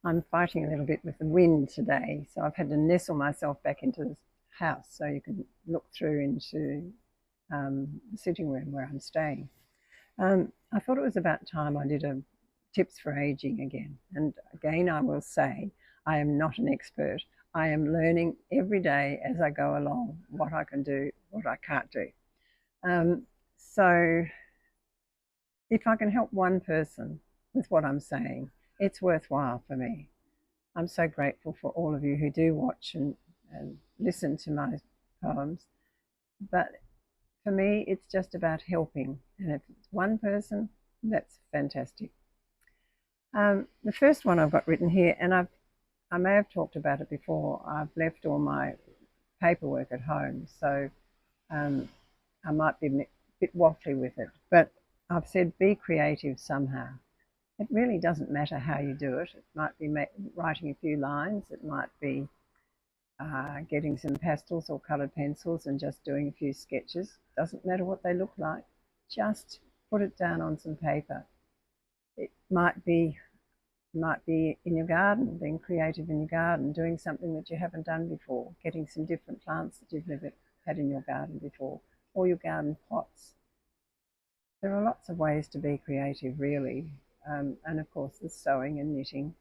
I'm fighting a little bit with the wind today, so I've had to nestle myself back into the house so you can look through into the sitting room where I'm staying. I thought it was about time I did a tips for aging again. And again, I will say I am not an expert. I am learning every day as I go along what I can do, what I can't do. Um, so if I can help one person with what I'm saying, it's worthwhile for me. I'm so grateful for all of you who do watch and listen to my poems. But for me, it's just about helping. And if it's one person, that's fantastic. The first one I've got written here, and I may have talked about it before. I've left all my paperwork at home, so um, I might be a bit waffly with it. But I've said be creative somehow. It really doesn't matter how you do it. It might be writing a few lines. It might be getting some pastels or coloured pencils and just doing a few sketches. Doesn't matter what they look like. Just put it down on some paper. It might be in your garden, being creative in your garden, doing something that you haven't done before, getting some different plants that you've never had in your garden before, or your garden pots. There are lots of ways to be creative, really. And of course, there's sewing and knitting.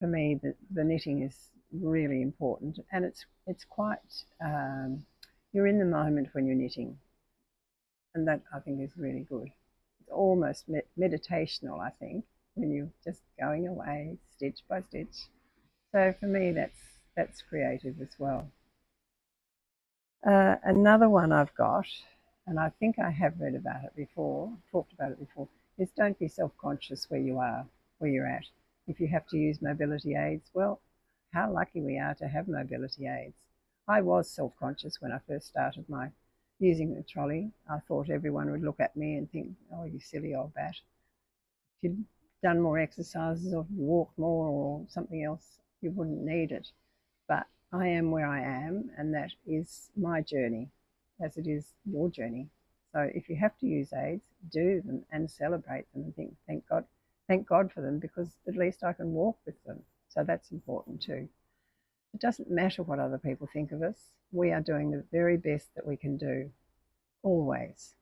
For me, the knitting is really important, and it's quite you're in the moment when you're knitting, and that I think is really good. It's almost meditational, I think, when you're just going away stitch by stitch. So for me, that's creative as well. Another one I've got, and I think I have read about it before, talked about it before, is don't be self-conscious where you are, where you're at. If you have to use mobility aids, well, how lucky we are to have mobility aids. I was self-conscious when I first started my using the trolley. I thought everyone would look at me and think, oh, you silly old bat. If you'd done more exercises or walked more or something else, you wouldn't need it. But I am where I am, and that is my journey, as it is your journey. So if you have to use aids, do them and celebrate them and think, thank God for them, because at least I can walk with them. So that's important too. It doesn't matter what other people think of us. We are doing the very best that we can do, always,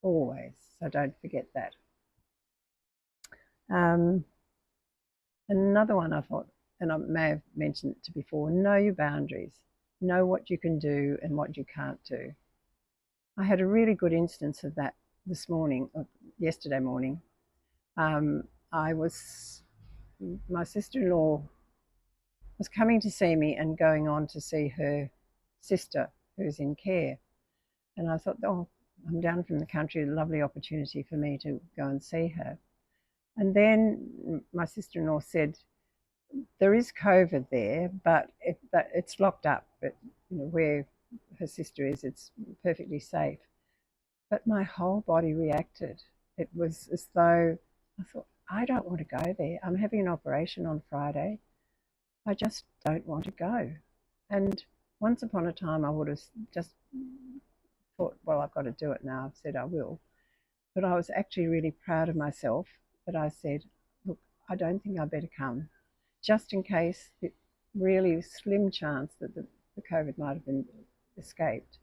always. So don't forget that. Um, Another one I thought, and I may have mentioned it before, know your boundaries. Know what you can do and what you can't do. I had a really good instance of that this morning, or yesterday morning. Um, I was, my sister-in-law was coming to see me and going on to see her sister who's in care. And I thought, oh, I'm down from the country, a lovely opportunity for me to go and see her. And then my sister-in-law said, there is COVID there, but it's locked up. But where her sister is, it's perfectly safe. But my whole body reacted. It was as though I thought, I don't want to go there. I'm having an operation on Friday. I just don't want to go. And once upon a time, I would have just thought, well, I've got to do it now. I've said I will. But I was actually really proud of myself that I said, look, I don't think I better come, just in case the really slim chance that the COVID might have been escaped.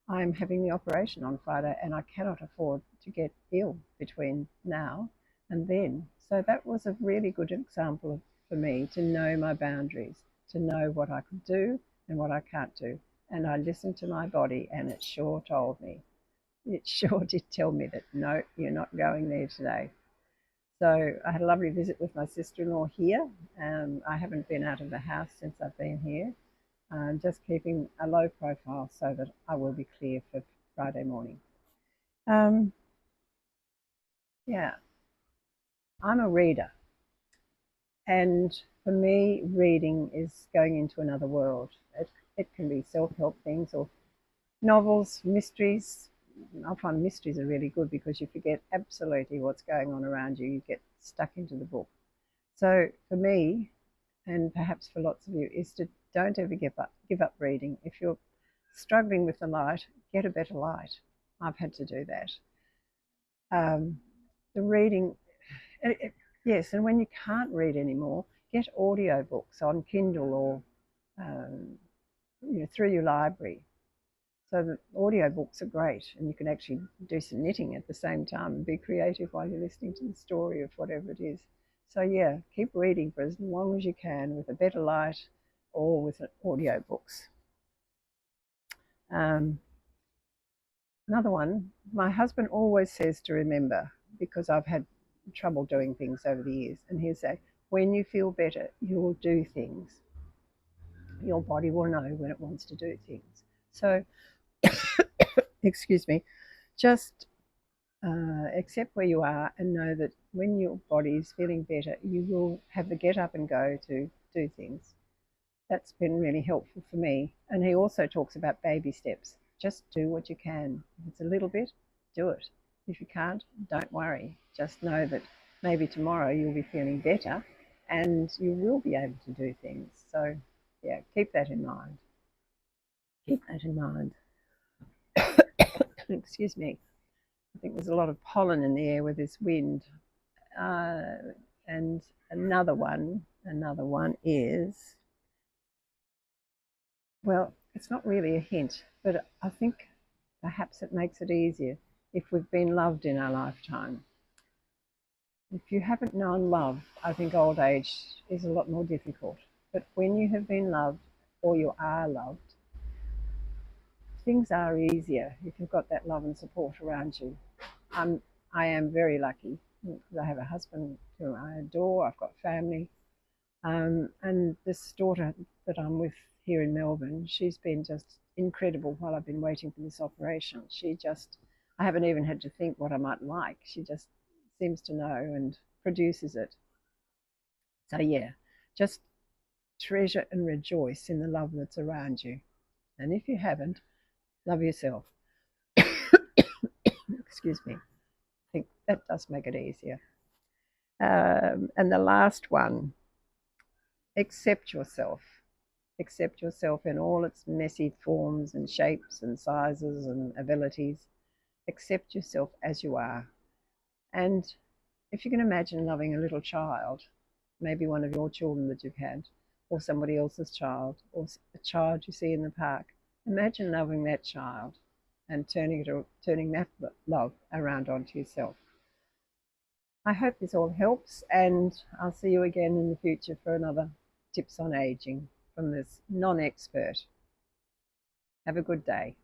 I'm having the operation on Friday and I cannot afford to get ill between now and then. So that was a really good example for me to know my boundaries, to know what I could do and what I can't do. And I listened to my body and it sure told me. It sure did tell me that no, you're not going there today. So I had a lovely visit with my sister-in-law here. I haven't been out of the house since I've been here. Just keeping a low profile so that I will be clear for Friday morning. Um, yeah, I'm a reader. And for me, reading is going into another world. It can be self-help things or novels, mysteries. I find mysteries are really good because you forget absolutely what's going on around you. You get stuck into the book. So for me, and perhaps for lots of you, is to don't ever give up reading. If you're struggling with the light, get a better light. I've had to do that. The reading, Yes, and when you can't read anymore, get audiobooks on Kindle or through your library. So the audiobooks are great, and you can actually do some knitting at the same time and be creative while you're listening to the story of whatever it is. So yeah, keep reading for as long as you can with a better light or with audiobooks. Um, Another one, my husband always says to remember, because I've had trouble doing things over the years, and he'll say, when you feel better, you'll do things. Your body will know when it wants to do things. So, excuse me, just accept where you are and know that when your body is feeling better, you will have the get up and go to do things. That's been really helpful for me. And he also talks about baby steps. Just do what you can. If it's a little bit, do it. If you can't, don't worry. Just know that maybe tomorrow you'll be feeling better and you will be able to do things. So, yeah, keep that in mind. Keep that in mind. Excuse me. I think there's a lot of pollen in the air with this wind. Uh, and another one is, well, it's not really a hint, but I think perhaps it makes it easier if we've been loved in our lifetime. If you haven't known love, I think old age is a lot more difficult. But when you have been loved or you are loved, things are easier if you've got that love and support around you. I am very lucky because I have a husband who I adore. I've got family, and this daughter that I'm with here in Melbourne, she's been just incredible while I've been waiting for this operation. I haven't even had to think what I might like. She just seems to know and produces it. So yeah, just treasure and rejoice in the love that's around you. And if you haven't, love yourself. Excuse me. I think that does make it easier. And the last one, accept yourself. Accept yourself in all its messy forms and shapes and sizes and abilities. Accept yourself as you are. And if you can imagine loving a little child, maybe one of your children that you've had, or somebody else's child, or a child you see in the park, imagine loving that child and turning that love around onto yourself. I hope this all helps, and I'll see you again in the future for another Tips on Aging from this non-expert. Have a good day.